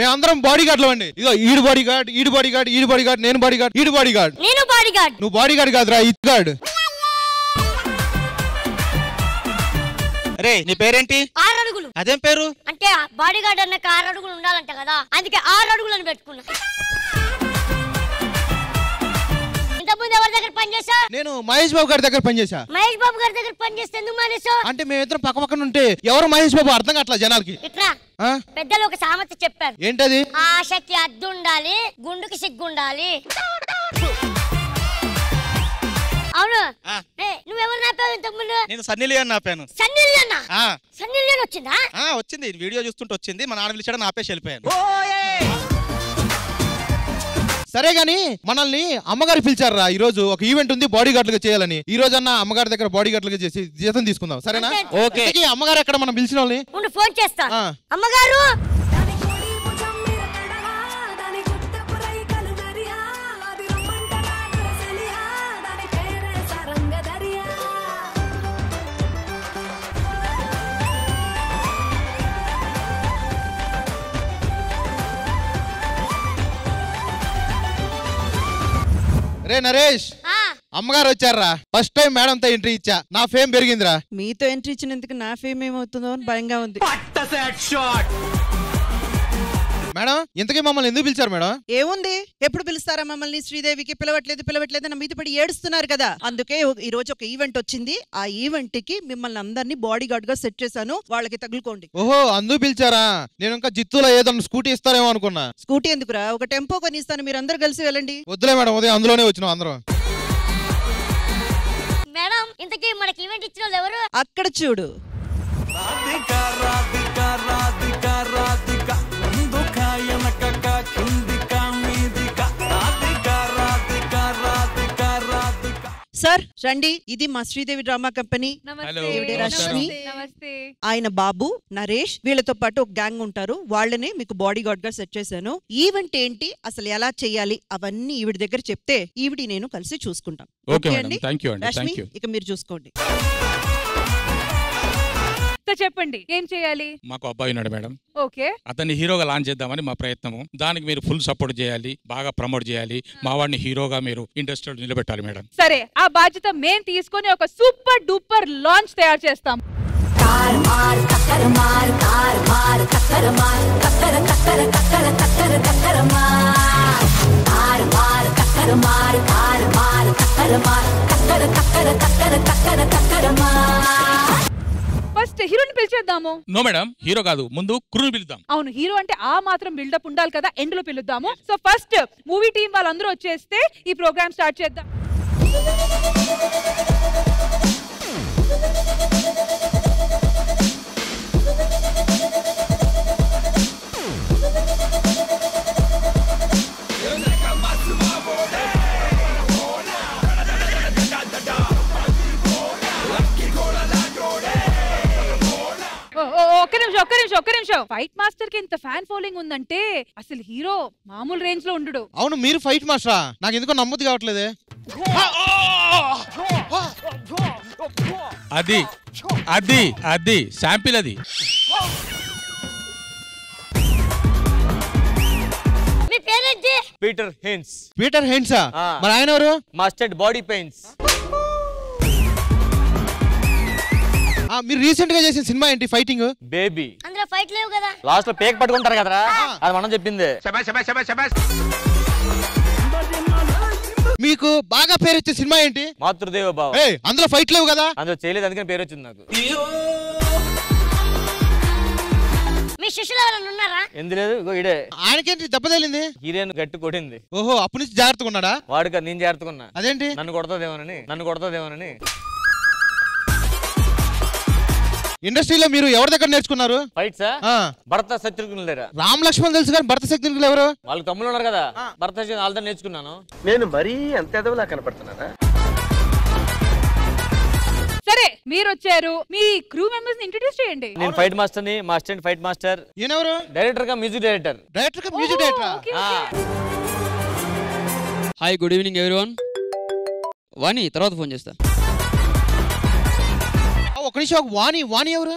మేమందరం బాడీ గార్డ్లు అండి. ఇదో ఈడు బాడీ గార్డ్, ఈడు బాడీ గార్డ్, ఈడు బాడీ గార్డ్, నేను బాడీ గార్డ్, ఈడు బాడీ గార్డ్. నేను బాడీ గార్డ్. నువ్వు బాడీ గార్డ్ కాదురా, ఇత్ గార్డ్. రే నీ పేరేంటి? 6 అడుగులు. అదేం పేరు? అంటే బాడీ గార్డ్ అన్నాక 6 అడుగులు ఉండాలంట కదా, అందుకే 6 అడుగులను పెట్టుకున్నా. ఇంతకుముందు ఎవరి దగ్గర పనిచేసా? నేను మహేష్ బాబు గారి దగ్గర పనిచేసా. మహేష్ బాబు గారి దగ్గర పనిచేస్తే ఎందుకు మానేసావు? అంటే మేమిద్దరం పక్క పక్కన ఉంటే ఎవరు మహేష్ బాబు అర్థం కావట్లా జనాలకి. ఇట్లా పెద్దలు ఒక సామెత చెప్పారు. ఏంటది? ఆశకి అద్దు ఉండాలి, గుండుకి సిగ్గు ఉండాలి. అవును. నువ్వెవరు నాపావు ఇంతకుముందు? నేను సన్నీ లియోన్ నాపాను. సన్నీ లియోనా? సన్నీ లియోన్ వచ్చిందా? వచ్చింది, వీడియో చూస్తుంటే వచ్చింది. మా నాన్న పిలిచాడు, నాపేసి వెళ్ళిపోయాను. సరే గాని మనల్ని అమ్మగారు పిలిచారా ఈ రోజు, ఒక ఈవెంట్ ఉంది బాడీ గార్డ్లుగా చేయాలని. ఈ రోజన్నా అమ్మగారి దగ్గర బాడీ గార్డ్లుగా చేసి జీతం తీసుకుందాం, సరేనా? ఓకే. అమ్మగారు ఎక్కడ మనం పిలిచిన వాళ్ళని? ఫోన్ చేస్తా. అమ్మగారు రే నరేష్, అమ్మగారు వచ్చారా? ఫస్ట్ టైం మేడం తో ఎంట్రీ ఇచ్చా, నా ఫేమ్ పెరిగిందిరా. మీతో ఎంట్రీ ఇచ్చినందుకు నా ఫేమ్ ఏమవుతుందో అని భయంగా ఉంది. మేడం ఇంతకీ మమ్మల్ని ఎందుకు పిలిచారు మేడం? ఏముంది, ఎప్పుడు పిలుస్తారా మమ్మల్ని? శ్రీదేవికి పిలవట్లేదు నా మీద పడి ఏడుస్తున్నారు కదా, అందుకే ఈ రోజు ఒక ఈవెంట్ వచ్చింది. ఆ ఈవెంట్ కి మిమ్మల్ని అందరినీ బాడీ గార్డ్ గా సెట్ చేశాను, వాళ్ళకి తగులుకోండి. ఓహో అందుకు పిలిచారా? నేను ఇంకా జిత్తులో ఏదన్నా స్కూటీ ఇస్తారేమో అనుకున్నా. స్కూటీ ఎందుకురా, ఒక టెంపో కొనిస్తాను, మీరు అందరు కలిసి వెళ్ళండి. వద్దులే మేడం, ఉదయం అందులోనే వచ్చినాం అందరం. మేడం ఇంతకీ మనకి ఈవెంట్ ఇచ్చిన వాళ్ళు ఎవరు? అక్కడ చూడు. సార్ రండి, ఇది మా శ్రీదేవి డ్రామా కంపెనీ. రష్మి, ఆయన బాబు, నరేష్, వీళ్ళతో పాటు ఒక గ్యాంగ్ ఉంటారు. వాళ్ళనే మీకు బాడీ గార్డ్ గా సెట్ చేశాను. ఈవెంట్ ఏంటి, అసలు ఎలా చేయాలి, అవన్నీ ఈవిడ దగ్గర చెప్తే ఈవిడి నేను కలిసి చూసుకుంటాం. ఓకే అండి? రష్మి ఇక మీరు చూసుకోండి. చెప్పండి ఏం చేయాలి? మాకు అబ్బాయి ఉన్నాడు మేడం. ఓకే. అతన్ని హీరోగా లాంచ్ చేద్దామని మా ప్రయత్నము. దానికి మీరు ఫుల్ సపోర్ట్ చేయాలి, బాగా ప్రమోట్ చేయాలి. మా వాడిని హీరోగా మీరు ఇండస్ట్రీలో నిలబెట్టాలి మేడం. సరే, ఆ బాధ్యత మేము తీసుకొని ఒక సూపర్ డూపర్ లాంచ్ తయారు చేస్తాం. ఫస్ట్ హీరోని పిలిచేద్దాము. నో మేడం, హీరో కాదు, ముందు క్రూని పిలుద్దాం. అవును, హీరో అంటే ఆ మాత్రం బిల్డప్ ఉండాలి కదా, ఎండ్ లో పిలుద్దాము. సో ఫస్ట్ మూవీ టీం వాళ్ళందరూ వచ్చేస్తే ఈ ప్రోగ్రామ్ స్టార్ట్ చేద్దాం. ఒక్క నిమిషం. ఫైట్ మాస్టర్ కి ఇంత ఫ్యాన్ ఫాలోయింగ్ ఉందంటే అసలు హీరో మామూలు రేంజ్ లో ఉండడు. అవును, మీరు ఫైట్ మాస్టరా? నాకు ఎందుకో నమ్మొద్దు కావట్లేదే. అది అది అది శాంపిల్. అది మీ పేరేంటి? Peter Haynes. పీటర్ హెయిన్సా? మరి ఆయన ఎవరు? Master body pains. మీరు రీసెంట్ గా చేసిన సినిమా ఏంటి? Fighting baby. అందులో ఫైట్ లేవు కదా. లాస్ట్ లో పేక్ పట్టుకుంటారు కదరా, అది మనం చెప్పింది. మీకు బాగా పేరు వచ్చే సినిమా ఏంటి? మాతృదేవ భావ. అందులో ఫైట్ లేవు కదా. అందులో చేయలేదు, అందుకని పేరు వచ్చింది నాకు. మీ శిష్యులు ఎవరైనా ఉన్నారా? ఎందు లేదు, ఇడే. ఆయనకేంటి దెబ్బ తగిలింది? హీరోయిన్ గట్టి కొట్టింది. ఓహో, అప్పటి నుంచి జాగ్రత్తగా ఉన్నాడా? వాడుక నేను జాగ్రత్తగా ఉన్నా. అదేంటి? నన్ను కొడతాదేమోనని. ఇండస్ట్రీలో మీరు ఎవరి దగ్గర నేర్చుకున్నారు ఫైట్స్? భరత శత్రుఘ్నుల దగ్గర. రామ్ లక్ష్మణ్ తెలుసు కానీ భరత శత్రుఘ్నులు ఎవరు? వాళ్ళు తమ్ముళ్ళు ఉన్నారు కదా, భరత శత్రుఘ్నులు వాళ్ళ దగ్గర నేర్చుకున్నాను. నేను మరీ అంత ఎదవలా కనపడుతున్నారా? సరే, మీరు వచ్చారు, మీ క్రూ మెంబర్స్ ని ఇంట్రడ్యూస్ చేయండి. నేను ఫైట్ మాస్టర్ ని, మా అసిస్టెంట్ ఫైట్ మాస్టర్. ఈయనెవరు? డైరెక్టర్ గా మ్యూజిక్ డైరెక్టర్. డైరెక్టర్ గా music director. Hi, good evening everyone. Vani తర్వాత ఫోన్ చేస్తా. ఒక నిమిషం, వాణి ఎవరు?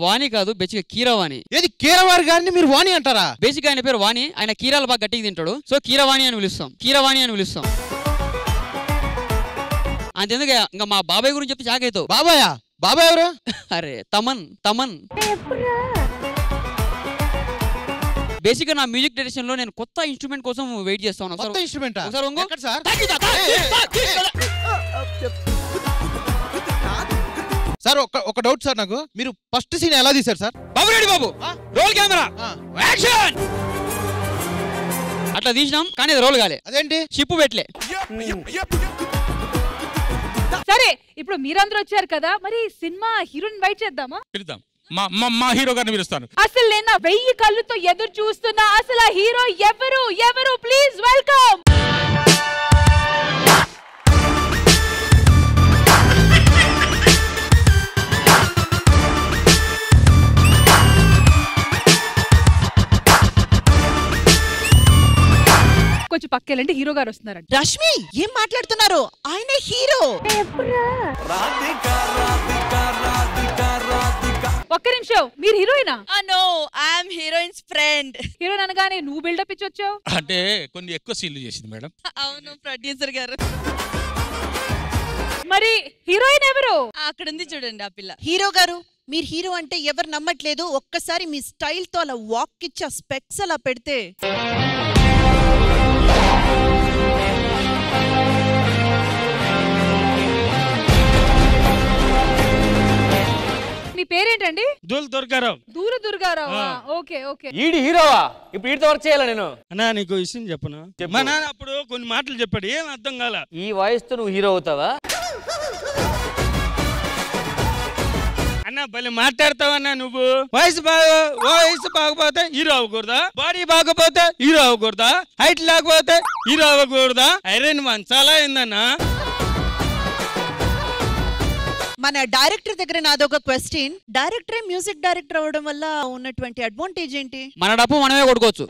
వాణి కాదు, బేసిక్ కీరవాణి. ఏది కీరవాణి గారిని మీరు వాణి అంటారా? బేసిక్ ఆయన పేరు వాణి, ఆయన కీరాలు బాగా గట్టిగా తింటాడు, సో కీరవాణి అని పిలుస్తాం. అంతెందుకు, ఇంకా మా బాబాయ్ గురించి చెప్తే షాక్ అవుతావు. బాబాయ్ ఎవరు? అరే తమన్. బేసిక్ గా నా మ్యూజిక్ డైరెక్షన్ లో నేను కొత్త ఇన్స్ట్రుమెంట్ కోసం వెయిట్ చేస్తాను. సార్ ఒక డౌట్ సార్, నాకు మీరు ఫస్ట్ సీన్ ఎలా తీశారు సార్? బాబు రోల్ కెమెరా యాక్షన్ అట్లా తీసినాం, కానీ అది రోల్ కాలే. అదేంటి? షిప్ పెట్టలే. సరే, ఇప్పుడు మీరందరూ వచ్చారు కదా, మరి సినిమా హీరోయిన్ ఇన్వైట్ చేద్దామా? పిలుద్దాం. మా హీరో గారిని పిలుస్తాను. అసలు నేను 1000 కళ్ళుతో ఎదురు చూస్తున్నా. అసలు ఆ హీరో ఎవరు? Please welcome. కొంచెం పక్కెళ్ళంటే హీరో గారు వస్తున్నారంట. రష్మి ఏం మాట్లాడుతున్నారు? ఆయనే హీరో. ఒక్క నిమిషం, మీరు హీరోయినా? No, I am heroine's friend. Heroine అనగానే నువ్వు బిల్డప్ ఇచ్చి వచ్చావు. అంటే కొన్ని ఎక్కువ సీన్లు చేసింది మేడం. అవును, ప్రొడ్యూసర్ గారు. మరి హీరోయిన్ ఎవరు? అక్కడ ఉంది చూడండి ఆ పిల్ల. హీరో గారు, మీరు హీరో అంటే ఎవరు నమ్మట్లేదు. ఒక్కసారి మీ స్టైల్ తో అలా వాక్ ఇచ్చా స్పెక్స్ అలా పెడితే. మీ పేరేంటండి? దుర్గారావు. ఓకే. ఈడి హీరోవా? ఇప్పుడు ఈడితో వర్క్ చేయాలా నేను? అన్నా నీకు విషయం చెప్పనా? మా నాన్న అప్పుడు కొన్ని మాటలు చెప్పాడు, ఏం అర్థం కాల. ఈ వాయిస్ తో నువ్వు హీరో అవుతావా? అన్న భలే మాట్లాడతావన్నా నువ్వు. వాయిస్ బాగపోతే హీరో అవ్వకూడదా? బాడీ బాగపోతే హీరో అవ్వకూడదా? హైట్ లేకపోతే హీరో అవ్వకూడదా? ఐరన్ వన్ చాలా అయిందన్నా. మన డైరెక్టర్ దగ్గర నాదొక క్వశ్చన్. డైరెక్టరే మ్యూజిక్ డైరెక్టర్ అవ్వడం వల్ల ఉన్నటువంటి అడ్వాంటేజ్ ఏంటి? మన డబ్బు మనమే కొట్టుకోవచ్చు.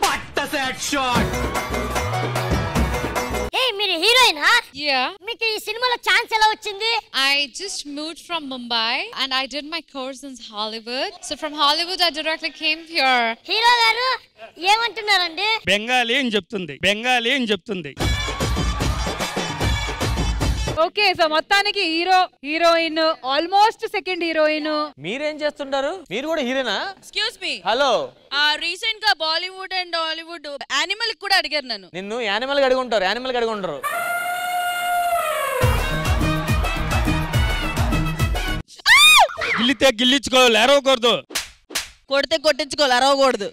మీరు హీరోయినా? Yeah. మీకు ఈ సినిమాలో ఛాన్స్ ఎలా వచ్చింది? I just moved from Mumbai and I did my course in Hollywood. So from Hollywood I directly came here. Hero గారు ఏమంటున్నారండి? బెంగాలీ అని చెప్తుంది. ఓకే, సో మొత్తానికి హీరోయిన్ ఆల్మోస్ట్ సెకండ్ హీరోయిన్. మీరేం చేస్తుంటారు? మీరు కూడా హీరోనా? Excuse me. హలో. రీసెంట్ గా బాలీవుడ్ అండ్ హాలీవుడ్ యానిమల్ కూడా అడిగారు నన్ను. నిన్ను యానిమల్ గా అడుగుంటారు. గిల్లితే గిల్లించుకోవాలి, అరవకూడదు. కొడితే కొట్టించుకోవాలి, అరవకూడదు.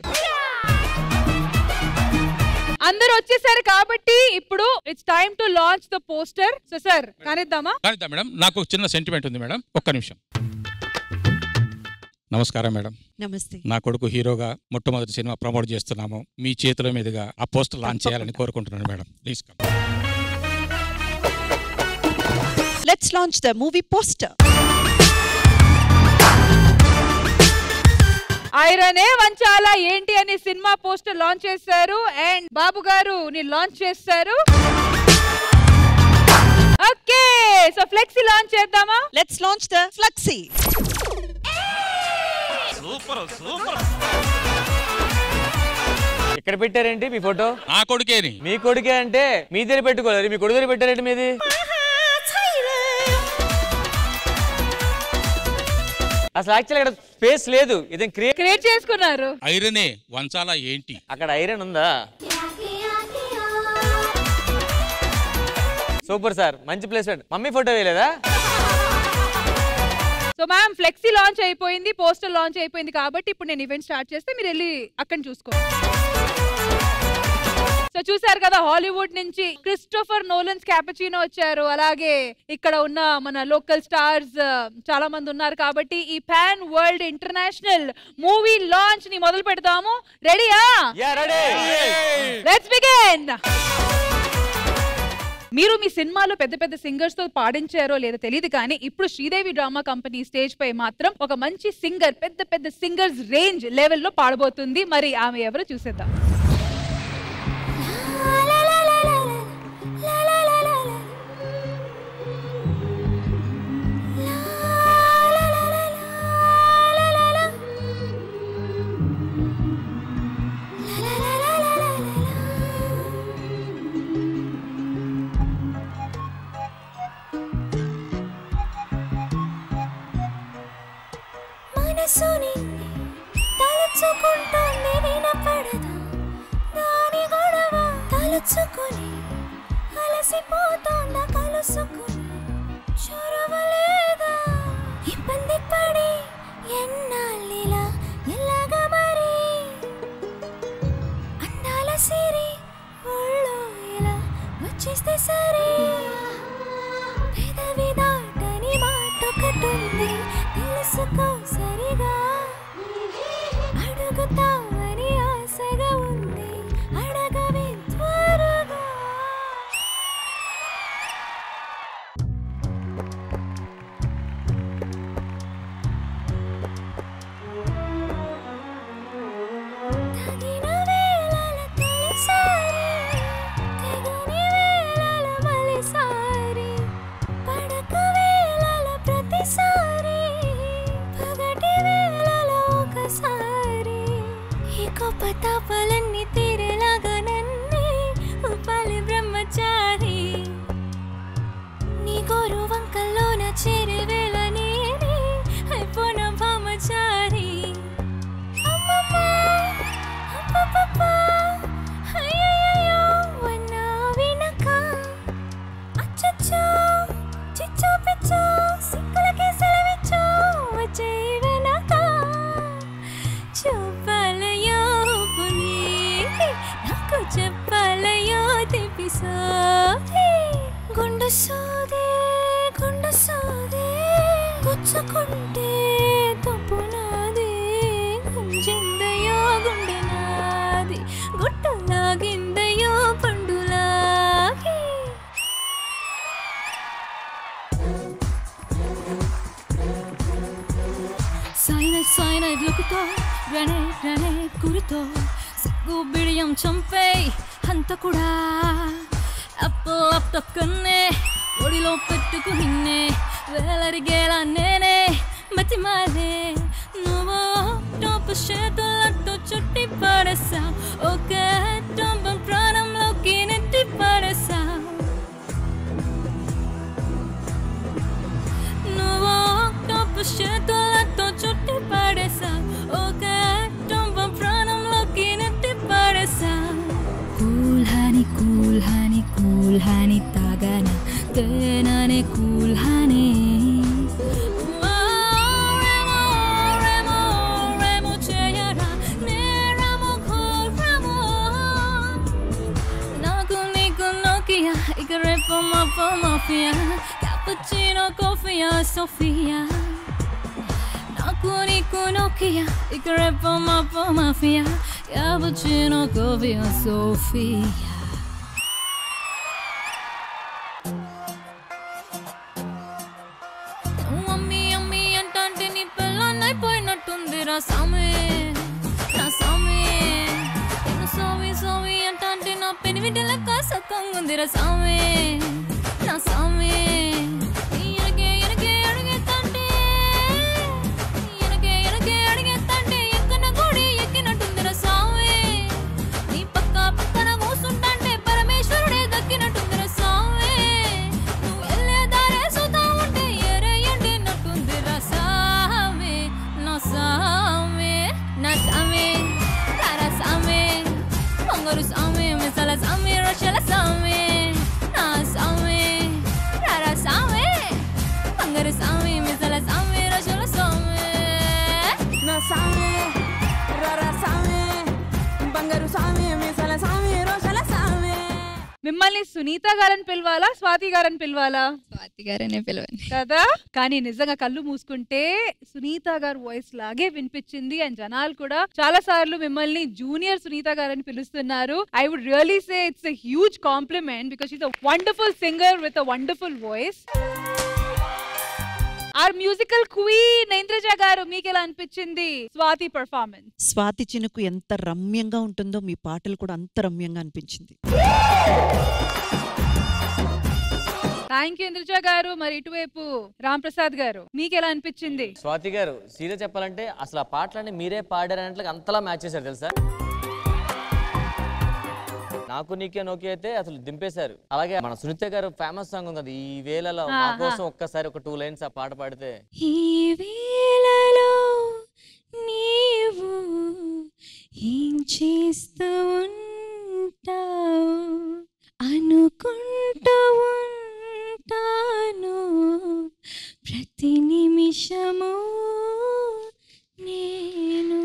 అందరూ వచ్చేసారు కాబట్టి ఇప్పుడు it's time to launch the poster. So sir కానిద్దాం మేడం. నాకు చిన్న సెంటిమెంట్ ఉంది మేడం, ఒక్క నిమిషం. నమస్కారం మేడం. నమస్తే. నా కొడుకు హీరోగా మొట్టమొదటి సినిమా ప్రమోట్ చేస్తున్నాము. మీ చేతుల మీదుగా ఆ పోస్టర్ లాంచ్ చేయాలని కోరుకుంటున్నాను madam. Please come. Let's launch the movie poster. ఐరనే వంచాలా ఏంటి అని సినిమా పోస్టర్ లాంచ్ చేశారు అండ్ బాబు గారు ని లాంచ్ చేశారు. ఓకే, సో ఫ్లెక్సీ లాంచ్ చేద్దామా? Let's launch the flexi. Super. ఇక్కడ పెట్టారేంటి మీ ఫోటో? నా కొడుకేని. మీ కొడుకే అంటే మీ దగ్గర పెట్టుకోలేదు, మీ కొడుకు దగ్గర పెట్టారేంటి మీది? అసలు యాక్చువల్ ఇక్కడ స్పేస్ లేదు, ఇది క్రియేట్ చేసుకున్నారు. ఐరనే వంచాలా ఏంటి? అక్కడ ఐరన్ ఉందా? సూపర్ సార్, మంచి ప్లేస్మెంట్. మమ్మీ ఫోటో వేయలేదా? సో మ్యామ్ ఫ్లెక్సీ లాంచ్ అయిపోయింది, పోస్టర్ లాంచ్ అయిపోయింది కాబట్టి ఇప్పుడు నేను ఈవెంట్ స్టార్ట్ చేస్తే మీరు వెళ్ళి అక్కడ చూసుకోండి. సో చూసారు కదా, హాలీవుడ్ నుంచి క్రిస్టోఫర్ నోలన్స్ క్యాపచినో వచ్చారు. అలాగే ఇక్కడ ఉన్న మన లోకల్ స్టార్స్ చాలా మంది ఉన్నారు కాబట్టి ఈ pan world international movie launch ని మొదలు పెడతాము. రెడీయా? Let's begin. మీరు మీ సినిమాలో పెద్ద పెద్ద సింగర్స్ తో పాడించారో లేదో తెలియదు కానీ ఇప్పుడు శ్రీదేవి డ్రామా కంపెనీ స్టేజ్ పై మాత్రం ఒక మంచి సింగర్, పెద్ద పెద్ద సింగర్స్ రేంజ్ లెవెల్లో పాడబోతుంది. మరి ఆమె ఎవరో చూసేద్దాం. మనసు నిన్ను తలుచుకుంటోంది వినపడదా దాని గొడవ తలుచుకొని అలసిపోతోందా కలుసుకుని చొరవలేదా ఇబ్బంది పడి ఎన్నాళ్ళిలా ఎలాగా మరి అందాల సిరి ఒళ్ళో ఇలా వచ్చేస్తే సరే పెదవి దాటని మాట ఒకటుంది తెలుసుకో సరిగా అడుగుతావని ఆశగా ఉంది అడగవే త్వరగా తగిన వేళల తొలిసారి తెగని వేళల మలిసారి పడక వేళల ప్రతిసారి పగటి వేళల ఒకసారి ఈ గొప్ప తాపాలన్నీ తీరేలాగా నన్నే ఉపాలి బ్రహ్మచారి నీ గోరు వంకల్లోన చేరే వేళ నేనే అయిపోన భామచారి అమ్మమ్మ అప్పప్ప అయ్యయ్యో వన్నా వినక అచ్చచ్చో చిచ్చో పిచ్చో సిక్కులకే సెలవిచ్చో వచ్చే వెనక చెప్పలయో పుని నాకు చెప్పలయో తెపిసోది గుండు సోదే గుచ్చుకుంటే తప్పు నాది గుంజిందయో గుండె నాది గుట్టలాగిందయో పండులాగి సైనైడ్ లుకుతో గ్రనేడ్ గురితో సిగ్గు బిడియం చంపే అంత కూడా అప్పు కన్నే ఒడిలో పెట్టుకు నిన్నే వేలరిగేలా నేనే మతిమాలే నువ్వు టోపు చేతులతో చుట్టి పడేసా ఒక టొంబం ప్రాణంలోకి నెట్టి పడేసా నువ్వు టోపు చేతులతో చుట్టి పడేసా ఒక టొంబం ప్రాణంలోకి నెట్టి పడేసా కూల్ హనీ తాగానా తేనానే కూల్ హనీ రేమో చేయరా నేరమో కూల్ రేమో నాకు నీకు నోకియా ఇక రేపు మాపో మాఫియా క్యాపుచినో కాఫియా సోఫియా నాకు నీకు నోకియా ఇక రేపు మాపో మాఫియా క్యాపుచినో కాఫియా సోఫియా నా సామి అంటే నా పెనిమిట లెక్క సక్కంగా ఉంది రా సామి నా సామి ఎనకే అడిగేతంటే ఎక్కన గుడి ఎక్కినట్టుంది రా సామి నీ పక్కన కూసుంటే పరమేశ్వరుడే దక్కినట్టుంది రా సామి నువ్వు వెళ్ళే దారే సుతా ఉంటే ఎరయండి నట్టుంది రా సామి నా సామి రారా సామి పొంగరు సామి మిసల సామి రొట్టెల సామి నా సామి రారా సామి పొంగరు సామి మిసల సామి రొట్టెల సామి నా సామి రారా సామి బంగారు సామి మిసల సామి రొట్టెల సామి మిమ్మల్ని సునీత గారని పిలవాలా స్వాతి గారని పిలవాలా స్వాతి గారనే పిలవండి కదా కానీ నిజంగా కళ్ళు మూసుకుంటే సునీత గారు వాయిస్ లాగే వినిపించింది అండ్ జనాలు కూడా చాలా సార్లు మిమ్మల్ని జూనియర్ సునీత గారని పిలుస్తున్నారు. I would really say it's a huge compliment because she's a wonderful singer with a wonderful voice. Our musical queen Indraja గారు మీకు ఎలా అనిపించింది స్వాతి పర్ఫార్మెన్స్? స్వాతి చినుకు ఎంత రమ్యంగా ఉంటుందో మీ పాటలు కూడా అంత రమ్యంగా అనిపించింది. థ్యాంక్ యూ ఇంద్రజ గారు. మరి ఇటువైపు రామ్ ప్రసాద్ గారు మీకు ఎలా అనిపించింది? స్వాతి గారు సీరియస్ చెప్పాలంటే అసలు ఆ పాటలన్నీ మీరే పాడారన్నట్లు అంతలా మ్యాచ్ చేశారు తెలుసా. నాకు నీకే నోకే అయితే అసలు దింపేశారు. అలాగే మన సునీత గారు ఫేమస్ సాంగ్ ఉంది కదా ఈ వేళలో, మా కోసం ఒక్కసారి ఒక 2 లైన్స్ ఆ పాట పాడితే. ఈ వేళలో ఏం చేస్తూ ఉంటావు అనుకుంటూ ఉంటాను ప్రతి నిమిషము నేను.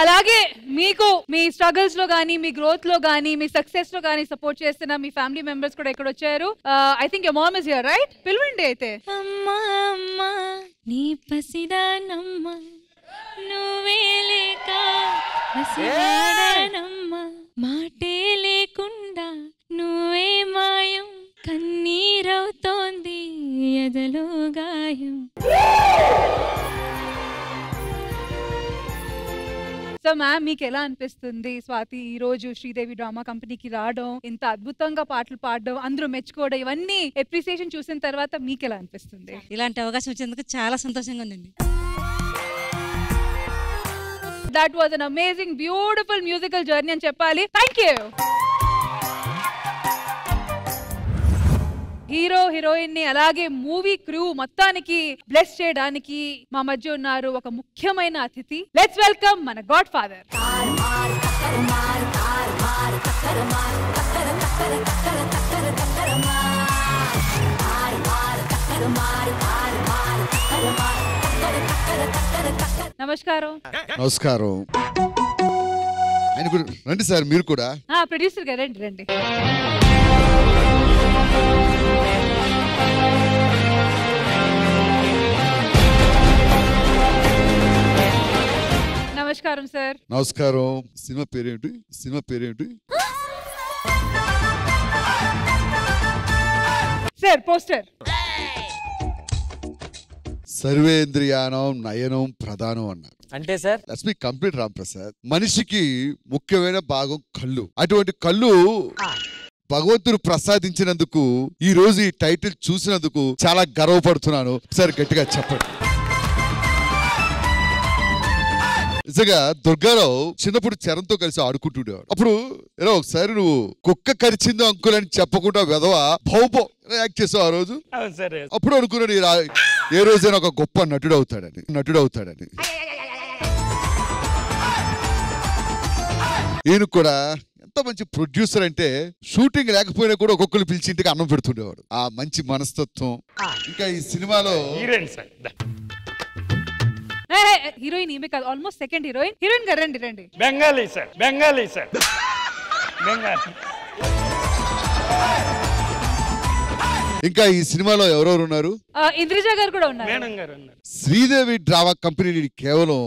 అలాగే మీకు మీ స్ట్రగుల్స్ లో గానీ మీ గ్రోత్ లో గానీ మీ సక్సెస్ లో గానీ సపోర్ట్ చేస్తున్న మీ ఫ్యామిలీ మెంబర్స్ కూడా ఇక్కడ వచ్చారు. I think your mom is here right? పిలవండి అయితే. అమ్మా అమ్మా నీ పసిదానమ్మ నువ్వే లేక పసిదానమ్మ మాటే లేకుండా నువ్వే మాయం కన్నీరవుతోంది ఎదలో గాయం. సో మ్యామ్ మీకు ఎలా అనిపిస్తుంది స్వాతి ఈ రోజు శ్రీదేవి డ్రామా కంపెనీకి రావడం, ఇంత అద్భుతంగా పాటలు పాడడం, అందరూ మెచ్చుకోవడం, ఇవన్నీ అప్రిసియేషన్ చూసిన తర్వాత మీకు ఎలా అనిపిస్తుంది? ఇలాంటి అవకాశం వచ్చినందుకు చాలా సంతోషంగా ఉందండి. That was an amazing beautiful musical journey అని చెప్పాలి. Thank you. హీరో హీరోయిన్ ని అలాగే మూవీ క్రూ మొత్తానికి బ్లెస్ చేయడానికి మా మధ్య ఉన్నారు ఒక ముఖ్యమైన అతిథి. లెట్స్ వెల్కమ్ మన గాడ్ ఫాదర్. నమస్కారం. నమస్కారం. రండి సార్ మీరు కూడా. ప్రొడ్యూసర్ గారు రండి రండి. నమస్కారం సార్. నమస్కారం. సినిమా పేరేంటి? సినిమా పేరేంటి సార్? పోస్టర్. సర్వేంద్రియానం నయనం ప్రధానం అన్నారు. అంటే sir let's be complete Ram Prasad. మనిషికి ముఖ్యమైన భాగం కళ్ళు. అటువంటి కళ్ళు భగవంతుడు ప్రసాదించినందుకు ఈ రోజు ఈ టైటిల్ చూసినందుకు చాలా గర్వపడుతున్నాను. సార్ గట్టిగా చెప్పండి. నిజంగా దుర్గారావు చిన్నప్పుడు చరణ్తో కలిసి ఆడుకుంటుండేవాడు. అప్పుడు ఏదో ఒకసారి నువ్వు కుక్క కరిచిందో అంకుల్ అని చెప్పకుండా వెధవ భౌపో యాక్ట్ చేసావు ఆ రోజు. అప్పుడు అనుకున్నాడు ఏ రోజైనా ఒక గొప్ప నటుడు అవుతాడని. ఈయన కూడా ఎంత మంచి ప్రొడ్యూసర్ అంటే షూటింగ్ లేకపోయినా కూడా ఒక్కొక్కరు పిలిచి ఇంటికి అన్నం పెడుతుండేవాడు. ఆ మంచి మనస్తత్వం. ఇంకా ఈ సినిమాలో హీరోయిన్ ఈమె కాదు, ఆల్మోస్ట్ సెకండ్ హీరోయిన్. హీరోయిన్ గారు రండి రండి. బెంగాలీ సార్. బెంగాలీ. ఇంకా ఈ సినిమాలో ఎవరెవరు ఉన్నారు? ఇంద్రజ గారు కూడా ఉన్నారు. శ్రీదేవి డ్రామా కంపెనీ కేవలం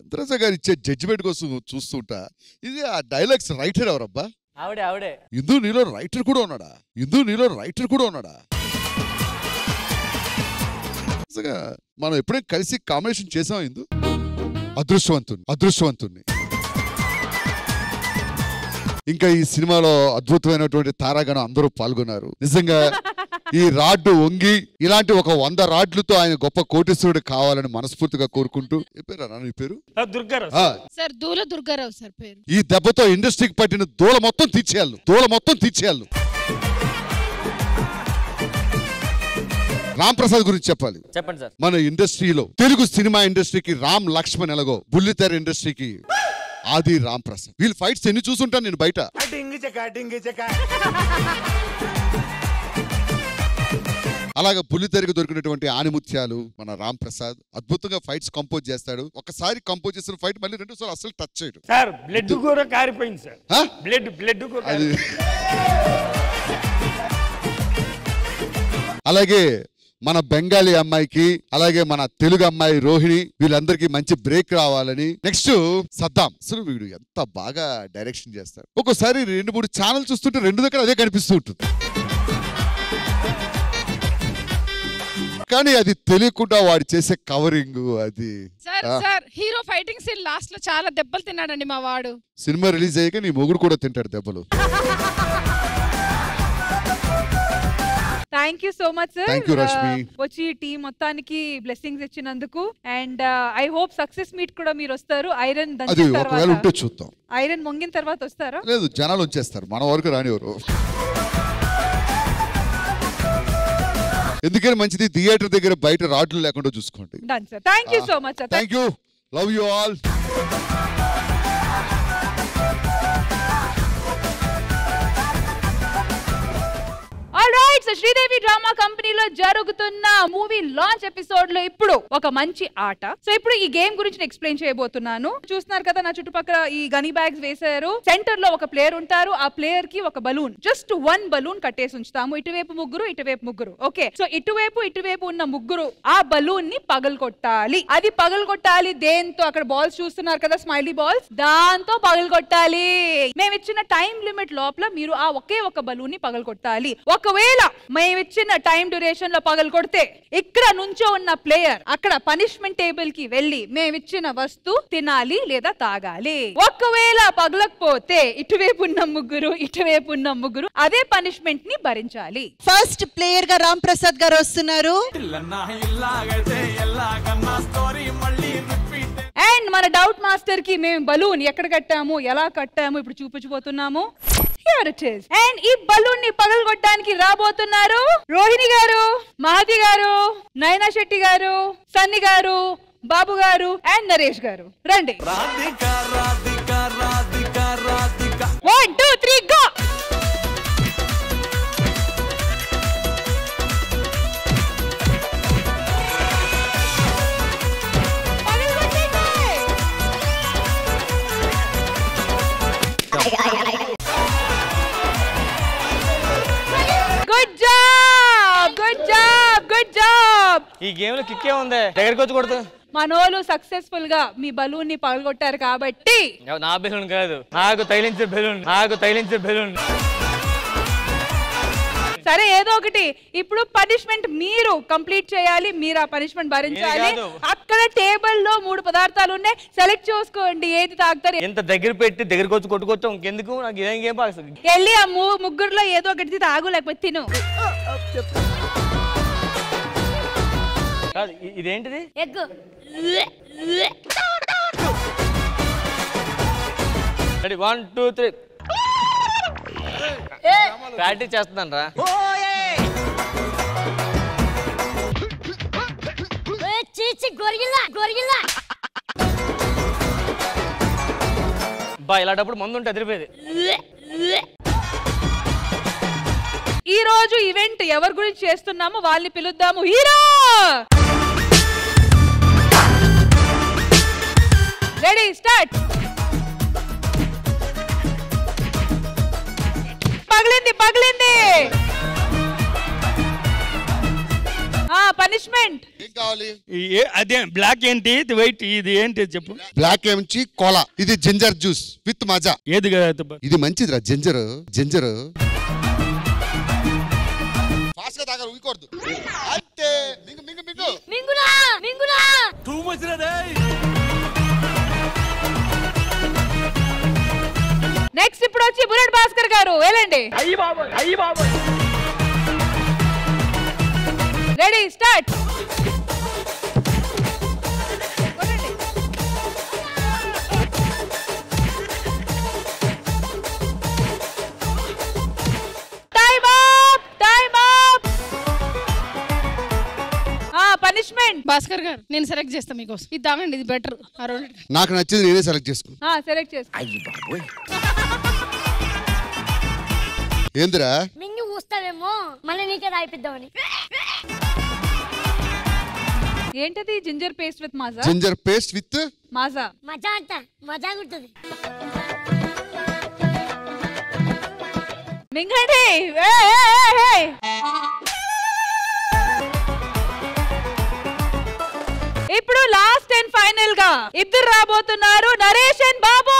ఇంద్రజ గారు ఇచ్చే జడ్జిమెంట్ కోసం చూస్తుంటా. ఇది ఆ డైలాగ్స్ రైటర్ ఎవరబ్బా? ఆవిడే. ఇందు నీలో రైటర్ కూడా ఉన్నాడా? మనం ఎప్పుడైనా కలిసి కాంబినేషన్ చేసాం. ఇందు అదృష్టవంతుణ్ణి. ఇంకా ఈ సినిమాలో అద్భుతమైనటువంటి తారాగణం అందరూ పాల్గొన్నారు. నిజంగా ఈ రాడ్డు వంగి ఇలాంటి ఒక 100 రాడ్లతో ఆయన గొప్ప కోటీశ్వరుడు కావాలని మనస్ఫూర్తిగా కోరుకుంటూ. నీ పేరు? సార్ దూల దుర్గారావు సార్ పేరు. ఈ దెబ్బతో ఇండస్ట్రీకి పట్టిన దూల మొత్తం తీర్చేయాలి. రామ్ ప్రసాద్ గురించి చెప్పాలి. చెప్పండి సార్. మన ఇండస్ట్రీలో తెలుగు సినిమా ఇండస్ట్రీకి రామ్ లక్ష్మణ్ ఎలాగో బుల్లితెర ఇండస్ట్రీకి ఆది రామ్ ప్రసాద్. వీళ్ళు ఫైట్స్ ఎన్ని చూసుంటాను నేను బయట. అలాగే బుల్లితెరకు దొరికినటువంటి ఆనిముత్యాలు మన రామ్ ప్రసాద్ అద్భుతంగా ఫైట్స్ కంపోజ్ చేస్తాడు. ఒకసారి కంపోజ్ చేసిన ఫైట్ మళ్ళీ 2 సార్లు అసలు టచ్ చేయడు సార్. బ్లడ్ కూడా కారిపోయింది సార్. బ్లడ్ కూడా. అలాగే మన బెంగాలీ అమ్మాయికి అలాగే మన తెలుగు అమ్మాయి రోహిణి వీళ్ళందరికీ మంచి బ్రేక్ రావాలని. నెక్స్ట్ సద్దాం. అసలు వీడు ఎంత బాగా డైరెక్షన్ చేస్తాడు. ఒక్కోసారి 2-3 ఛానల్ చూస్తుంటే 2 దగ్గర అదే కనిపిస్తూ ఉంటుంది. కానీ అది తెలియకుండా వాడు చేసే కవరింగ్ అది. Sir hero fighting scene last లో చాలా దెబ్బలు తిన్నాడండి మా వాడు. సినిమా రిలీజ్ అయ్యాక నీ మొగుడు కూడా తింటాడు దెబ్బలు. Thank you so much sir. Thank you Rashmi. వచ్చి టీం మొత్తానికి బ్లెస్సింగ్స్ ఇచ్చినందుకు. And I hope success meet కూడా మీరు వస్తారు. ఐరన్ చూద్దాం. ఐరన్ మొంగిన తర్వాత వస్తారా? లేదు, జనాలు వచ్చేస్తారు, మన వరకు రానివారు. ఎందుకని మంచిది థియేటర్ దగ్గర బయట రాడ్లు లేకుండా చూసుకోండి. Done sir. Thank you so much sir. Thank you. Love you all. Alright, so Sridevi drama కంపెనీలో జరుగుతున్న మూవీ లాంచ్ ఎపిసోడ్ లో ఇప్పుడు ఒక మంచి ఆట. సో ఇప్పుడు ఈ గేమ్ గురించి ఎక్స్ప్లెయిన్ చేయబోతున్నాను. చూస్తున్నారు కదా నా చుట్టుపక్కల ఈ గనీ బ్యాగ్స్ వేశారు. సెంటర్ లో ఒక ప్లేయర్ ఉంటారు. ఆ ప్లేయర్ కి ఒక బలూన్, జస్ట్ 1 బలూన్ కట్టేసి ఉంచుతాము. ఇటువైపు ముగ్గురు, ఇటువైపు ముగ్గురు. ఓకే, సో ఇటువైపు ఉన్న ముగ్గురు ఆ బలూన్ ని పగలగొట్టాలి. అది పగలగొట్టాలి దేంతో? అక్కడ బాల్స్ చూస్తున్నారు కదా, స్మైలీ బాల్స్, దాంతో పగలగొట్టాలి. మేము ఇచ్చిన టైం లిమిట్ లోపల మీరు ఆ ఒకే ఒక బలూన్ ని పగలగొట్టాలి. ఒకవేళ మేము ఇచ్చిన టైం డ్యూరేషన్ లో పగలు కొడితే ఇక్కడ నుంచో ఉన్న ప్లేయర్ అక్కడ పనిష్మెంట్ టేబుల్ కి వెళ్లి మేమిచ్చిన వస్తువు తినాలి లేదా తాగాలి. ఒకవేళ పగలకపోతే ఇటువైపు ఉన్న ముగ్గురు అదే పనిష్మెంట్ ని భరించాలి. ఫస్ట్ ప్లేయర్ గా రామ్ ప్రసాద్ గారు వస్తున్నారు. అండ్ మన డౌట్ మాస్టర్ కి మేము బలూన్ ఎక్కడ కట్టాము, ఎలా కట్టాము ఇప్పుడు చూపించబోతున్నాము. Here it is. And ఈ బలూన్ ని పగలగొట్టడానికి రాబోతున్నారు రోహిణి గారు, మహతి గారు, నయనా శెట్టి గారు, సన్ని గారు, బాబు గారు అండ్ నరేష్ గారు. రండి. 1 2 3 గో. Good job. ఈ గేమ్ లో కిక్కే ఉంది, దగ్గరికి వచ్చి కొడుతు. మనోళ్ళు సక్సెస్ఫుల్ గా మీ బలూన్ ని పగలగొట్టారు కాబట్టి నా బెలూన్ కాదు, నాకు తైలించే బెలూన్. సరే, ఏదో ఒకటి. ఇప్పుడు పనిష్మెంట్ మీరు కంప్లీట్ చేయాలి. మీరు ఆ పనిష్మెంట్ భరించాలి. అక్కడ టేబుల్ లో 3 పదార్థాలు ఉన్నాయి, సెలెక్ట్ చేసుకోండి ఏది తాగుతారు. ఎంత దగ్గరికి వచ్చి కొట్టుకొచ్చాం, ఇంకెందుకు నాకు ఇదేం గేమ్ బాగా. వెళ్ళి ఆ ముగ్గురులో ఏదో ఒకటి తాగు, లేకపోతే తిను. ఇదేంటిది? ఎగ్. రెడీ 1 2 3. ప్రాక్టీస్ చేస్తున్నాను రా. బా ఇలాంటప్పుడు మందు ఉంటే ఎదిరిపోయేది. ఈ రోజు ఈవెంట్ ఎవరి గురించి చేస్తున్నామో వాళ్ళని పిలుద్దాము. Hero ready, start. పగిలింది. పనిష్మెంట్ అదే బ్లాక్ ఏంటి, ఇది వైట్, ఇది ఏంటి చెప్పు. బ్లాక్ ఏమించి కోలా, ఇది జింజర్ జ్యూస్ విత్ మజా. ఏది కదా ఇది మంచిదిరా, జింజర్. ఫాస్ట్ గా తాగాలి, ఊయకూడదు. అంతే. మింగునా. టూ మచ్ రా. నెక్స్ట్ ఇప్పుడు వచ్చి బుల్లెట్ భాస్కర్ గారు. వెళ్ళండి. Ready, start. Time up. Punishment Bhaskar గారు, నేను సెలెక్ట్ చేస్తాను మీకోసం. ఇది తాగండి, ఇది బెటర్. నాకు నచ్చింది నేనే సెలెక్ట్ చేసుకున్నా. సెలెక్ట్ చేసుకో. ఏందిరా మింగి ఊస్తావేమో, మళ్ళీ నీకే రాయిపిద్దామని. ఏంటది? Ginger paste with Maaza. Ginger paste with Maaza. మజా అంట, మజా గుర్తుంది. మింగండి. ఇప్పుడు లాస్ట్ అండ్ ఫైనల్ గా ఇద్దరు రాబోతున్నారు, నరేష్ అండ్ బాబు.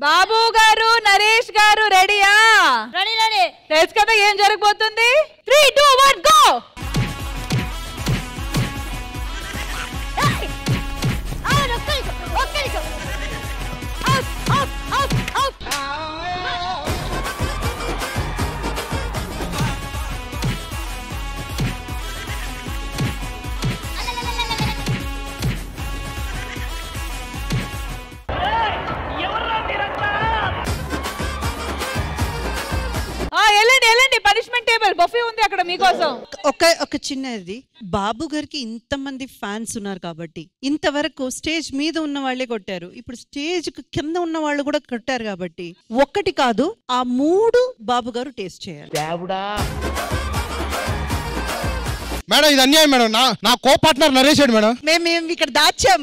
బాబు గారు, నరేష్ గారు రెడీయా? రెడీ. తెలుసు కదా ఏం జరగబోతుంది. 3 2 1 గో. వెళ్ళండి. రండి పనిష్మెంట్ టేబుల్ బఫే ఉంది అక్కడ మీకోసం. ఒక చిన్నది, బాబు గారికి ఇంతమంది ఫ్యాన్స్ ఉన్నారు కాబట్టి ఇంతవరకు స్టేజ్ మీద ఉన్న వాళ్ళే కొట్టారు, ఇప్పుడు స్టేజ్ కింద ఉన్న వాళ్ళు కూడా కొట్టారు కాబట్టి ఒక్కటి కాదు ఆ 3 బాబు గారు టేస్ట్ చేయాలి. మేడం ఇది అన్యాయం మేడం. నా కో పార్ట్నర్ నరేష్ మేడం. మేము ఇక్కడ దాచాం.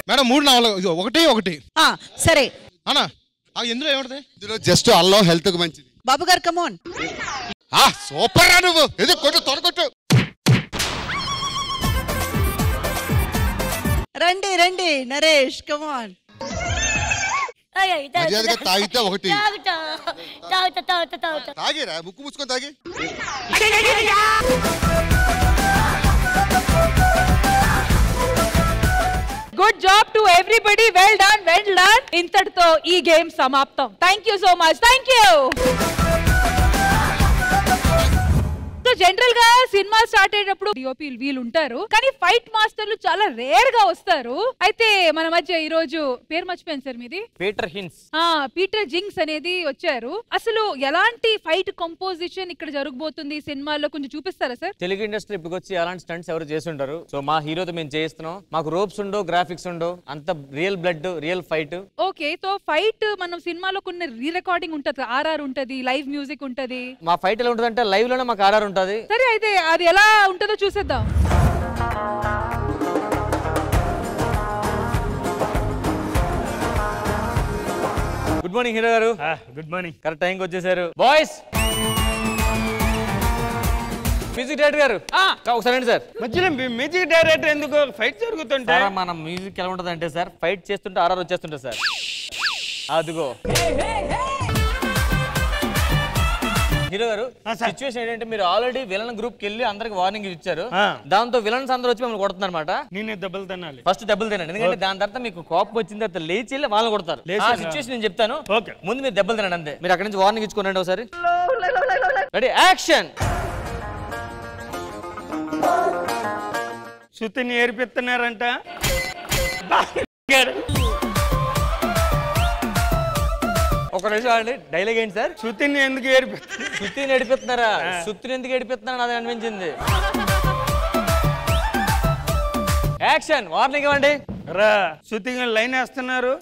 మేడం 3 నా ఒకటి సరే అన్నా ఎందులో ఏమవుతుంది? ఇందులో జస్ట్ అల్లం హెల్త్ కు మంచిది. బాబు గారు కమోన్. సూపర్ రా నువ్వు. ఏదో కొట్టు త్వరకొట్టు. రండి నరేష్ కమోన్. మర్యాదగా తాగితే ఒకటి. తాగుతా తాగిరా ముక్కు ముచ్చుకొని తాగి. Good job to everybody. Well done. ఇంతటితో ఈ గేమ్ సమాప్తం. Thank you so much. Thank you. General గా సినిమా స్టార్ట్ అయ్యేటప్పుడు డిఓపి వీళ్ళు ఉంటారు, కానీ ఫైట్ మాస్టర్లు చాలా రేర్ గా వస్తారు. అయితే మన మధ్య ఈ రోజు పేరు మర్చిపోయాను సార్ మీది. పీటర్ జింగ్స్ అనేది వచ్చారు. అసలు ఎలాంటి ఫైట్ కంపోజిషన్ ఇక్కడ జరగబోతుంది సినిమాలో కొంచెం చూపిస్తారా సార్? తెలుగు ఇండస్ట్రీ ఇప్పుడు వచ్చి ఎలాంటి స్టంట్స్ ఎవరు చేస్తుంటారు. సో మా హీరోతో మేము చేయిస్తున్నాం. మాకు రోప్స్ ఉండో, గ్రాఫిక్స్ ఉండో, అంత real blood, real fight. Okay, so fight మనం సినిమాలో కొన్ని రీ రికార్డింగ్ ఉంటది, ఆర్ఆర్ ఉంటది, లైవ్ మ్యూజిక్ ఉంటది. మా ఫైట్ ఎలా ఉంటది అంటే లైవ్ లోనే మాకు ఆర్ఆర్ ఉంటది. సరే అయితే అది ఎలా ఉంటుందో చూసేద్దాం. గుడ్ మార్నింగ్ హీరో గారు. Good morning. కరెక్ట్ టైంకి వచ్చేసారు. బాయ్స్ మ్యూజిక్ డైరెక్టర్ గారు ఒకసారి రండి సార్. మధ్యలో మ్యూజిక్ డైరెక్టర్ ఎందుకు? ఫైట్ జరుగుతుంటే మన మ్యూజిక్ ఎలా ఉంటది అంటే సార్, ఫైట్ చేస్తుంటే ఆర్ఆర్ వచ్చేస్తుంటే సార్. అదిగో హీరో గారు, సిచ్యువేషన్ ఏంటంటే మీరు ఆల్రెడీ విలన్ గ్రూప్ కి వెళ్ళి అందరికి వార్నింగ్ ఇచ్చారు. దాంతో విలన్స్ అందరూ వచ్చి మిమ్మల్ని కొడుతున్నారు అనమాట. నేనే దెబ్బలు తినాలి. ఫస్ట్ దెబ్బలు తినండి, ఎందుకంటే దాని తర్వాత మీకు కోపం వచ్చిన తర్వాత లేచి వెళ్ళి వాళ్ళని కొడతారు. ఆ సిచ్యువేషన్ నేను చెప్తాను, ముందు మీరు దెబ్బలు తినండి అంతే. మీరు అక్కడి నుంచి వార్నింగ్ ఇచ్చుకోండి ఒకసారి. Ready action. శృతిని ఏర్పిస్తున్నారంట. ఒక నిమిషం అండి, డైలాగ్ ఏంటి సార్? శృతిని ఎందుకు శృతిని ఏడిపిస్తున్నారా? శృతిని ఎందుకు ఏడిపిస్తున్నారని అది అనిపించింది. యాక్షన్. వార్నింగ్ ఇవ్వండి. రా శృతి లైన్ వేస్తున్నారు.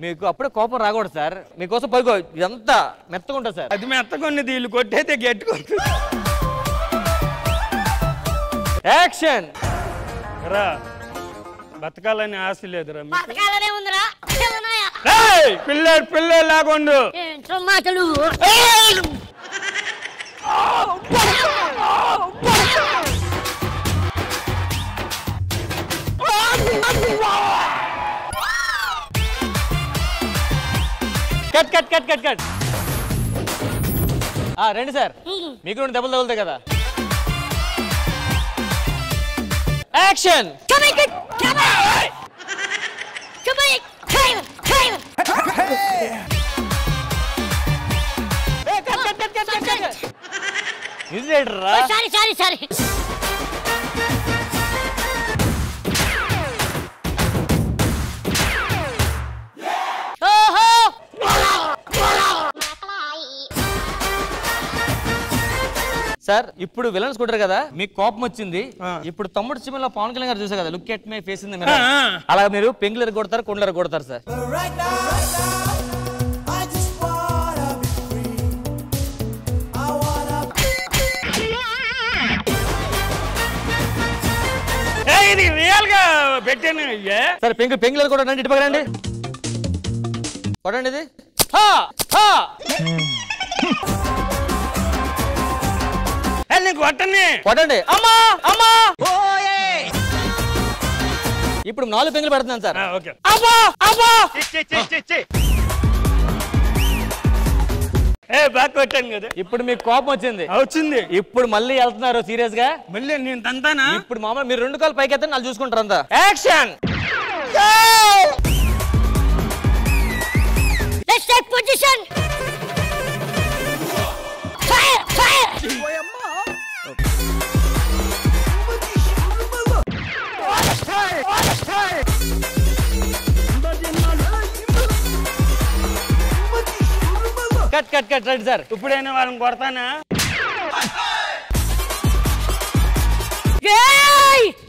మీకు అప్పుడే కోపం రాకూడదు సార్. మీకోసం పడుకో, ఇదంతా మెత్తగా ఉంటుంది సార్. అది మెత్తగా ఉన్నది, వీళ్ళు కొట్టేదే గట్టుకుంటుంది. యాక్షన్. రా బతకాలని ఆశ లేదురా. పిల్లలు లాగొండు. మాటలు cut cut cut cut cut. రండి సార్, మీకు రెండు దెబ్బలు తగులుతాయి కదా. యాక్షన్. సారీ సార్ ఇప్పుడు విలన్స్ కొట్టారు కదా, మీకు కోపం వచ్చింది. ఇప్పుడు తమ్ముడు సినిమాలో పవన్ కళ్యాణ్ గారు చూసారు కదా, లుక్ ఎట్ మై ఫేస్ ఉంది. అలా మీరు పెంగులర్ కొడతారు, కొండలర్ కొడతారు సార్. ఇది రియల్ గా పెట్టాను. సరే పెంగులర్ కొట్టండి, ఇటు పక్కనండి, కొట్టండి. ఇది కొట్టండి. అమ్మా అమ్మా. ఇప్పుడు 4 పెంగులు పెడుతున్నాను సార్. బాగా కొట్టాను కదా. ఇప్పుడు మీకు కోపం వచ్చింది. ఇప్పుడు మళ్ళీ వెళ్తున్నారు సీరియస్ గా. మళ్ళీ నేను తంతానా? ఇప్పుడు మామూలు మీరు 2 కాళ్ళు పైకి ఎత్తండి, వాళ్ళు చూసుకుంటారు అంతా. Action. Let's take position. Fire, fire. Cut cut cut right sir. ఇప్పుడైనా వాళ్ళని కొడతానా?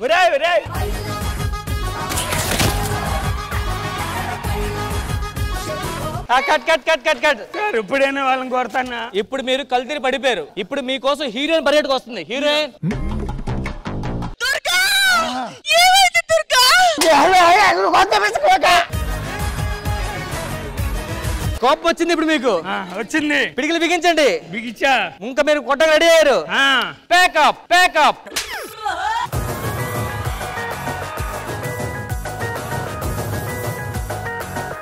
ఒరేయ్ ఒరేయ్ cut cut cut cut cut sir. ఇప్పుడైనా వాళ్ళని కొడతానా? ఇప్పుడు మీరు కల్తీరి పడిపోయారు. ఇప్పుడు మీకోసం హీరోయిన్ పరిగెట్టుకు వస్తుంది. హీరోయిన్ కోపం వచ్చింది. ఇప్పుడు మీకు వచ్చింది. పిడికిలు బిగించండి. బిగించా. ఇంకా మీరు కొట్టగా రెడీ అయ్యారు. Pack up pack up.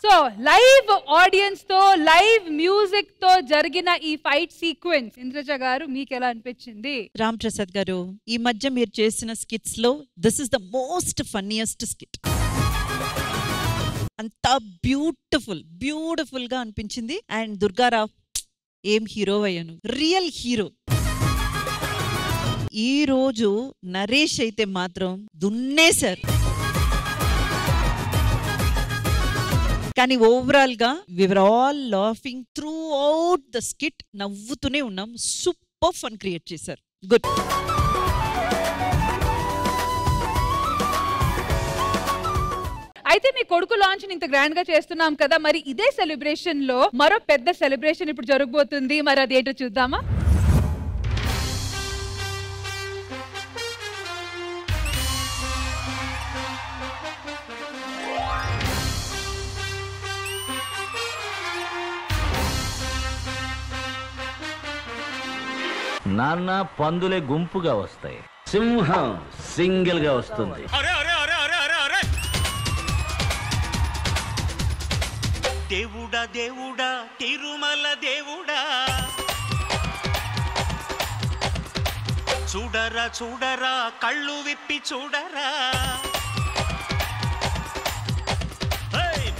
So live audience తో లైవ్ మ్యూజిక్ తో జరిగిన ఈ ఫైట్ సీక్వెన్స్ ఇంద్రజ గారు మీకు ఎలా అనిపించింది? రామ్ ప్రసాద్ గారు, ఈ మధ్య మీరు చేసిన స్కిట్స్ లో this is the most funniest skit. అంత బ్యూటిఫుల్ గా అనిపించింది. అండ్ దుర్గారావు ఏం హీరో అయ్యాను, రియల్ హీరో. ఈ రోజు నరేష్ అయితే మాత్రం దున్నేశారు. కానీ ఓవరాల్ గా we were all laughing throughout the skit. నవ్వుతూనే ఉన్నాం. సూపర్ ఫన్ క్రియేట్ చేశారు. గుడ్. అయితే మీ కొడుకు లాంచ్ ఇంత గ్రాండ్ గా చేస్తున్నాం కదా, మరి ఇదే సెలబ్రేషన్ లో మరో పెద్ద సెలబ్రేషన్ ఇప్పుడు జరగబోతుంది. మరి అదేంటో చూద్దామా? నాన్న పందులే గుంపుగా వస్తాయి, సింహం సింగిల్ గా వస్తుంది. దేవుడా దేవుడా తిరుమల దేవుడా, చూడరా చూడరా కళ్ళు విప్పి చూడరా.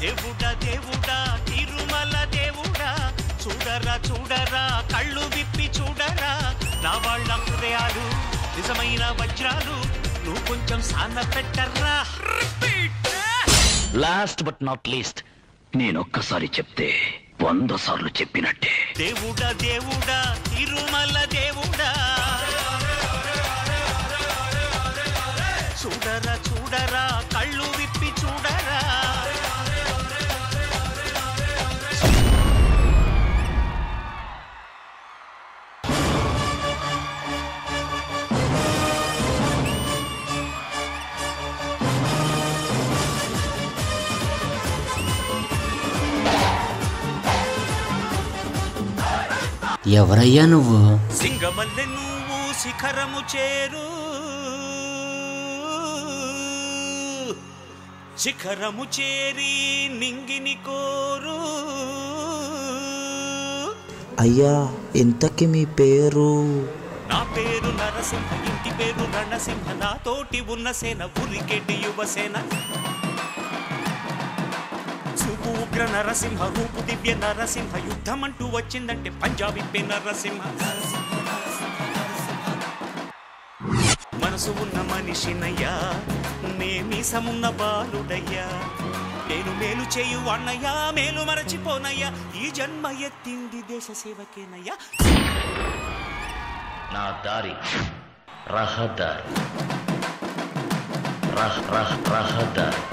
దేవుడా దేవుడా తిరుమల దేవుడా, చూడరా చూడరా కళ్ళు విప్పి చూడరా. నా వాళ్ళ హృదయాలు నిజమైన వజ్రాలు, నువ్వు కొంచెం సాన పెట్టర్రా. లాస్ట్ బట్ నాట్ లీస్ట్, నేనొక్కసారి చెప్తే 100 సార్లు చెప్పినట్టే. దేవుడా దేవుడా తిరుమల దేవుడా, చూడరా చూడరా కళ్ళు విప్పి చూడరా. ఎవరయ్యా నువ్వు? సింగమల్లె నువ్వు శిఖరము చేరు, శిఖరము చేరి నింగిని కోరు. అయ్యా ఇంతకి మీ పేరు? నా పేరు నరసింహ, ఇంటి పేరు రణసింహ, నాతోటి ఉన్న సేన ఉరికెడ్డి యువసేన. చూపు ఉగ్ర నరసింహ, రూపు దివ్య నరసింహ, యుద్ధం అంటూ వచ్చిందంటే పంజాబీ పే నరసింహ. మనసు ఉన్న మనిషినయ్యా, మీసమున్న బాలుడయ్యా, నేను మేలు చేయు అన్నయ్యా, మేలు మరచిపోనయ్యా, ఈ జన్మ ఎత్తింది దేశ సేవకేనయ్యా. నా దారి రహదారి, రహదారి.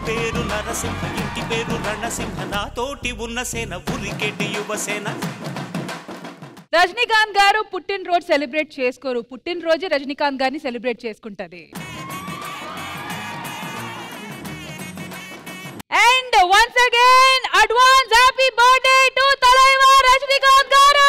పేరు నరసింహ ఇంటి పేరు రణసింహ నాతోటి ఉన్న సేన ఉరికెటి యువసేన. రజనీకాంత్ గారు పుట్టినరోజు సెలబ్రేట్ చేసుకోరు, పుట్టినరోజే రజనీకాంత్ గారిని సెలబ్రేట్ చేసుకుంటది. And once again advance happy birthday to Thalaiva Rajinikanth garu.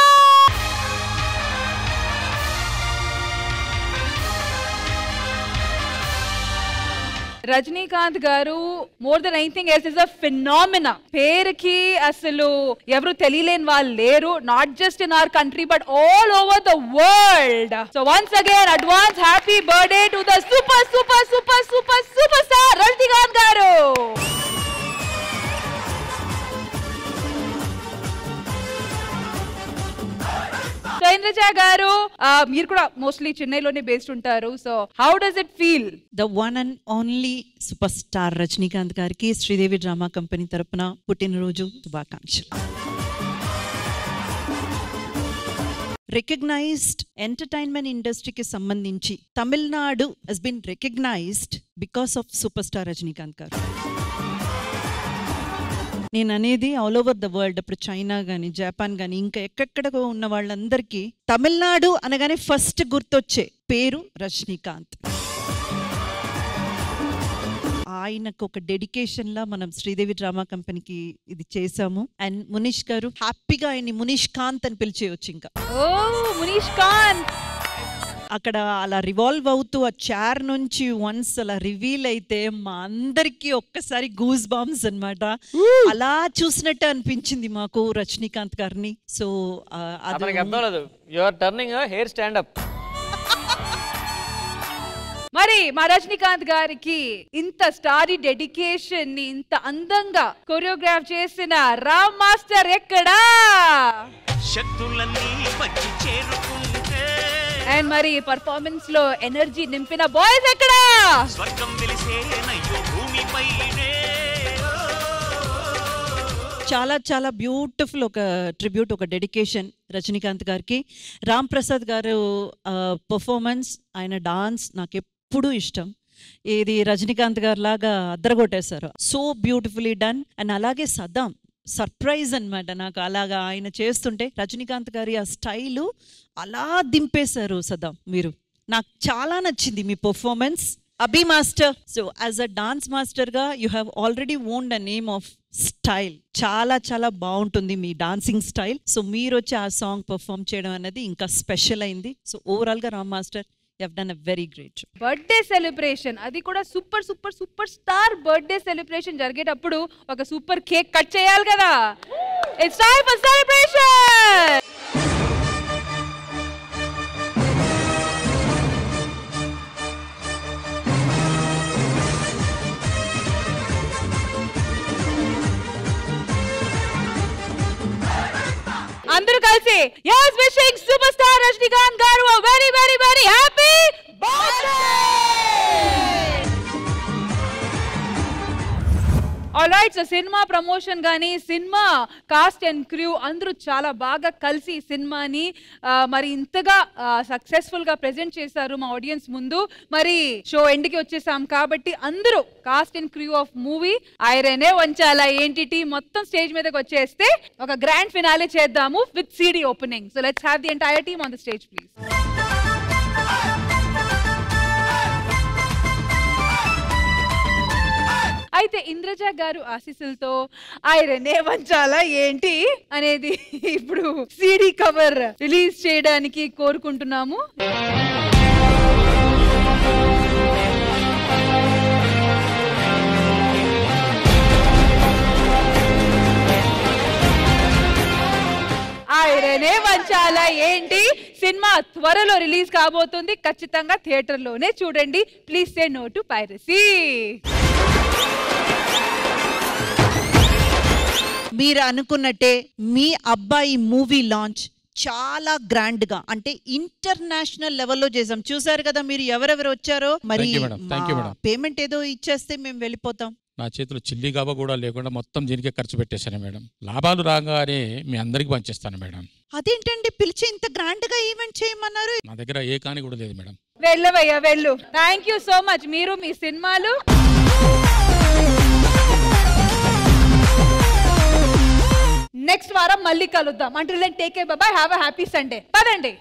Rajinikanth garu more than anything else is a phenomena. పేరుకి అసలు ఎవరు తెలియలేని వాళ్ళు లేరు, not just in our country but all over the world. So once again advance happy birthday to the super super super super super star Rajinikanth garu. So Indraja garu, మీరు కూడా mostly చెన్నైలోనే based ఉంటారు. So how does it feel? The one and only super star Rajinikanth గారికి Sridevi drama company తరపున పుట్టినరోజు శుభాకాంక్షలు. Recognised entertainment ఇండస్ట్రీకి సంబంధించి Tamil Nadu has been recognised because of super star Rajinikanth గారు. నేను అనేది ఆల్ ఓవర్ ద వరల్డ్, ఇప్పుడు చైనా కానీ జపాన్ కానీ ఇంకా ఎక్కడెక్కడ ఉన్న వాళ్ళందరికీ తమిళనాడు అనగానే ఫస్ట్ గుర్తొచ్చే పేరు రజనీకాంత్. ఆయనకు ఒక డెడికేషన్ లా మనం శ్రీదేవి డ్రామా కంపెనీకి ఇది చేసాము. అండ్ మునీష్ గారు హ్యాపీగా ఆయన్ని మునీష్ కాంత్ అని పిలిచేయచ్చు. ఇంకా ఓ మునీష్ కాంత్ అక్కడ అలా రివాల్వ్ అవుతూ ఆ చైర్ నుంచి వన్స్ అలా రివీల్ అయితే మా అందరికి ఒక్కసారి గూస్ బాంబ్స్ అన్నమాట. అలా చూసినట్టు అనిపించింది మాకు రజనీకాంత్ గారిని. So hair stand up. మరి మా రజనీకాంత్ గారికి ఇంత స్టారీ డెడికేషన్ ని ఇంత అందంగా కొరియోగ్రాఫ్ చేసిన రామ్ మాస్టర్ ఎక్కడా? శక్తులన్నీ వచ్చి చేరుకుంటే అండ్ మరి పర్ఫార్మెన్స్ లో ఎనర్జీ నింపిన బాయ్స్ ఎక్కడా? స్వర్గం వెలిసేనయ్యో భూమిపైనే. చాలా చాలా బ్యూటిఫుల్ ఒక ట్రిబ్యూట్, ఒక డెడికేషన్ రజనీకాంత్ గారికి. రామ్ ప్రసాద్ గారు పర్ఫార్మెన్స్, ఆయన డాన్స్ నాకు ఎప్పుడూ ఇష్టం. ఇది రజనీకాంత్ గారు లాగా అద్దరగొట్టేశారు. So beautifully done. అండ్ అలాగే సదాం సర్ప్రైజ్ అన్నమాట నాకు. అలాగా ఆయన చేస్తుంటే రజనీకాంత్ గారి ఆ స్టైలు అలా దింపేశారు సదాం మీరు. నాకు చాలా నచ్చింది మీ performance. Abhi master, so as a dance master గా you have already owned a name of style. చాలా చాలా బాగుంటుంది మీ డాన్సింగ్ స్టైల్. సో మీరు వచ్చి ఆ సాంగ్ పర్ఫార్మ్ చేయడం అనేది ఇంకా స్పెషల్ అయింది. సో ఓవరాల్ గా Ram master you have done a very great job. Birthday celebration, అది కూడా super super super star birthday celebration జరిగేటప్పుడు ఒక సూపర్ కేక్ కట్ చేయాలి కదా. It's time for celebration. అందరూ కలిసి yes wishing super star Rajinikanth గారు a very very very happy birthday. Alright, so cinema promotion గానీ సినిమా కాస్ట్ అండ్ క్రూ అందరూ చాలా బాగా కలిసి సినిమాని మరి ఇంతగా సక్సెస్ఫుల్ గా ప్రెజెంట్ చేశారు మా ఆడియన్స్ ముందు. మరి షో ఎండ్కి వచ్చేసాం కాబట్టి అందరూ cast and crew of movie ఐరనే వంచాలా ఏంటి మొత్తం స్టేజ్ మీదకి వచ్చేస్తే ఒక గ్రాండ్ ఫినాలే చేద్దాము with CD opening. So let's have the entire team on the stage please. అయితే ఇంద్రజ గారు ఆశీస్సులతో ఐరనే వంచాలా ఏంటి అనేది ఇప్పుడు సిడి కవర్ రిలీజ్ చేయడానికి కోరుకుంటున్నాము. ఐరనే వంచాలా ఏంటి సినిమా త్వరలో రిలీజ్ కాబోతుంది. ఖచ్చితంగా థియేటర్ లోనే చూడండి. Please say no to piracy. మీరు అనుకున్నట్టే మీ అబ్బాయి మూవీ లాంచ్ చాలా గ్రాండ్ గా అంటే ఇంటర్నేషనల్ లెవెల్లో చేసాం. చూసారు కదా మీరు ఎవరెవరు వచ్చారో. మరి పేమెంట్ ఏదో ఇచ్చేస్తే మేము వెళ్ళిపోతాం. నా చేతిలో చిల్లి గవ్వ కూడా లేకుండా మొత్తం దీనికే ఖర్చు పెట్టేశాను మేడం. లాభాలు రాగానే మీ అందరికి పంచేస్తాను మేడం. అదేంటండి పిలిచి ఇంత గ్రాండ్ గా ఈవెంట్ చేయమన్నారు? నా దగ్గర ఏ కాని కూడా లేదు మేడం. వెళ్ళవయ్యా వెళ్ళు. Thank you so much. మీరు మీ సినిమాలు నెక్స్ట్ వారం మళ్ళీ కలుద్దాం. Until then take care, bye bye, have a happy Sunday. పదండి.